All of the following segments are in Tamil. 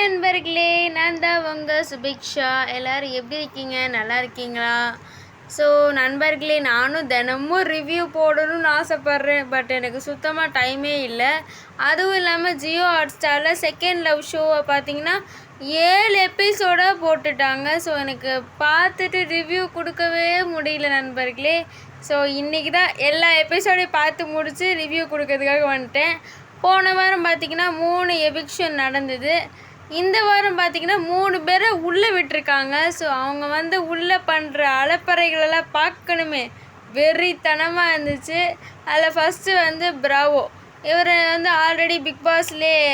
நண்பர்களே, நான் தான் உங்கள் சுபிக்ஷா. எல்லோரும் எப்படி இருக்கீங்க? நல்லா இருக்கீங்களா? ஸோ நண்பர்களே, நானும் தினமும் ரிவ்யூ போடணும்னு ஆசைப்பட்றேன். பட் எனக்கு சுத்தமாக டைமே இல்லை. அதுவும் இல்லாமல் ஜியோ ஹாட்ஸ்டாரில் செகண்ட் லவ் ஷோவை பார்த்தீங்கன்னா 7 எபிசோடாக போட்டுட்டாங்க. ஸோ எனக்கு பார்த்துட்டு ரிவ்யூ கொடுக்கவே முடியல நண்பர்களே. ஸோ இன்றைக்கி தான் எல்லா எபிசோடையும் பார்த்து முடித்து ரிவ்யூ கொடுக்கறதுக்காக வந்துட்டேன். போன வாரம் பார்த்திங்கன்னா 3 எவிக்ஷன் நடந்தது. இந்த வாரம் பார்த்திங்கன்னா 3 பேரை உள்ளே விட்டுருக்காங்க. ஸோ அவங்க உள்ளே பண்ணுற அலப்பறைகளெல்லாம் பார்க்கணுமே, வெறித்தனமாக இருந்துச்சு. அதில் ஃபஸ்ட்டு பிராவோ. இவர் ஆல்ரெடி பிக் பாஸ்லேயே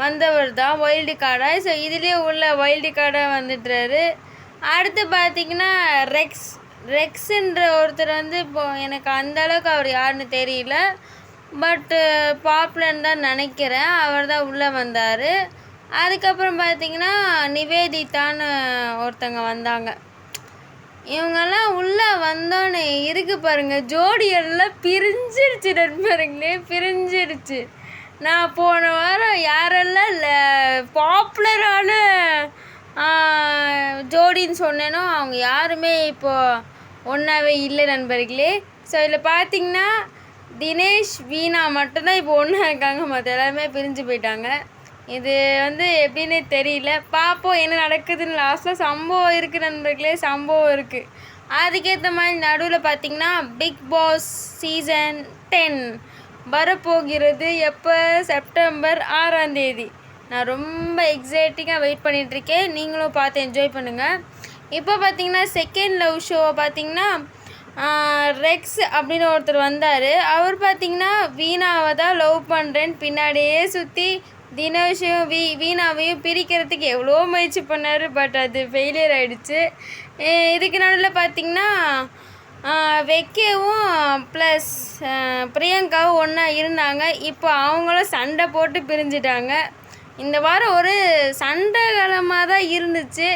வந்தவர் தான், வைல்டு கார்டாக. ஸோ இதுலேயே உள்ள வைல்டு கார்டாக வந்துட்டுறாரு. அடுத்து பார்த்திங்கன்னா ரெக்ஸுன்ற ஒருத்தர் இப்போ எனக்கு அந்தளவுக்கு அவர் யாருன்னு தெரியல, பட்டு பாப்புலர்னு தான் நினைக்கிறேன். அவர் தான் உள்ளே வந்தார். அதுக்கப்புறம் பார்த்திங்கன்னா நிவேதிதான்னு ஒருத்தங்க வந்தாங்க. இவங்கெல்லாம் உள்ளே வந்தோன்னே இருக்கு பாருங்கள், ஜோடியெல்லாம் பிரிஞ்சிருச்சு நண்பர்களே, பிரிஞ்சிருச்சு. நான் போன வாரம் யாரெல்லாம் பாப்புலரான ஜோடின்னு சொன்னேனோ அவங்க யாருமே இப்போது ஒன்றாவே இல்லை நண்பர்களே. ஸோ இதில் பார்த்திங்கன்னா தினேஷ் வீணா மட்டும்தான் இப்போ ஒன்றா இருக்காங்க, மற்ற எல்லாருமே பிரிஞ்சு போயிட்டாங்க. இது எப்படின்னே தெரியல. பார்ப்போம் என்ன நடக்குதுன்னு. லாஸ்ட்டில் சம்பவம் இருக்குது நண்பர்களே, சம்பவம் இருக்குது. அதுக்கேற்ற மாதிரி நடுவில் பார்த்திங்கன்னா பிக் பாஸ் சீசன் 10 வரப்போகிறது. எப்போ? செப்டம்பர் 6ஆம் தேதி. நான் ரொம்ப எக்ஸைட்டிங்காக வெயிட் பண்ணிகிட்ருக்கேன். நீங்களும் பார்த்து என்ஜாய் பண்ணுங்கள். இப்போ பார்த்திங்கன்னா செகண்ட் லவ் ஷோவை பார்த்திங்கன்னா ரெக்ஸ் அப்படின்னு ஒருத்தர் வந்தார். அவர் பார்த்திங்கன்னா வீணாவை தான் லவ் பண்ணுறேன்னு பின்னாடியே சுற்றி தினேஷையும் வீணாவையும் பிரிக்கிறதுக்கு எவ்வளோ முயற்சி பண்ணார். பட் அது ஃபெயிலியர் ஆகிடுச்சு. இதுக்கு நடுவில் பார்த்திங்கன்னா வெக்கேவும் ப்ளஸ் பிரியங்காவும் ஒன்றா இருந்தாங்க. இப்போ அவங்களும் சண்டை போட்டு பிரிஞ்சிட்டாங்க. இந்த வாரம் ஒரு சண்டை காலமாக தான் இருந்துச்சு.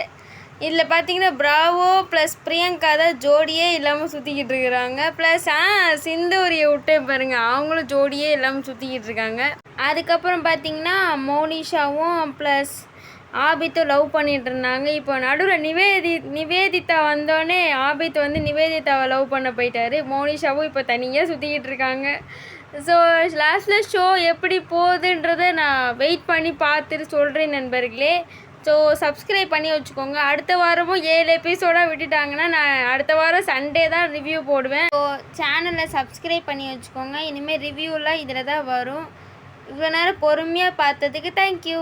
இதில் பார்த்திங்கன்னா பிராவோ ப்ளஸ் பிரியங்கா தான் ஜோடியே இல்லாமல் சுற்றிக்கிட்டு இருக்கிறாங்க. ப்ளஸ் சிந்தூரியை விட்டே பாருங்கள், அவங்களும் ஜோடியே இல்லாமல் சுற்றிக்கிட்டு இருக்காங்க. அதுக்கப்புறம் பார்த்திங்கன்னா மோனிஷாவும் ப்ளஸ் ஆபித்தும் லவ் பண்ணிகிட்டு இருந்தாங்க. இப்போ நடுவில் நிவேதிதா வந்தோடனே ஆபித் நிவேதிதாவை லவ் பண்ண போயிட்டார். மோனிஷாவும் இப்போ தனியாக சுற்றிக்கிட்டு இருக்காங்க. ஸோ லாஸ்ட்டில் ஷோ எப்படி போகுதுன்றதை நான் வெயிட் பண்ணி பார்த்துட்டு சொல்கிறேன் நண்பர்களே. ஸோ சப்ஸ்கிரைப் பண்ணி வச்சுக்கோங்க. அடுத்த வாரமும் 7 எபிசோடாக விட்டுட்டாங்கன்னா நான் அடுத்த வாரம் சண்டே தான் ரிவ்யூ போடுவேன். ஸோ சேனலை சப்ஸ்கிரைப் பண்ணி வச்சுக்கோங்க. இனிமேல் ரிவ்யூலாம் இதில் தான் வரும். இவ்வளோ நேரம் பொறுமையாக பார்த்ததுக்கு தேங்க்யூ.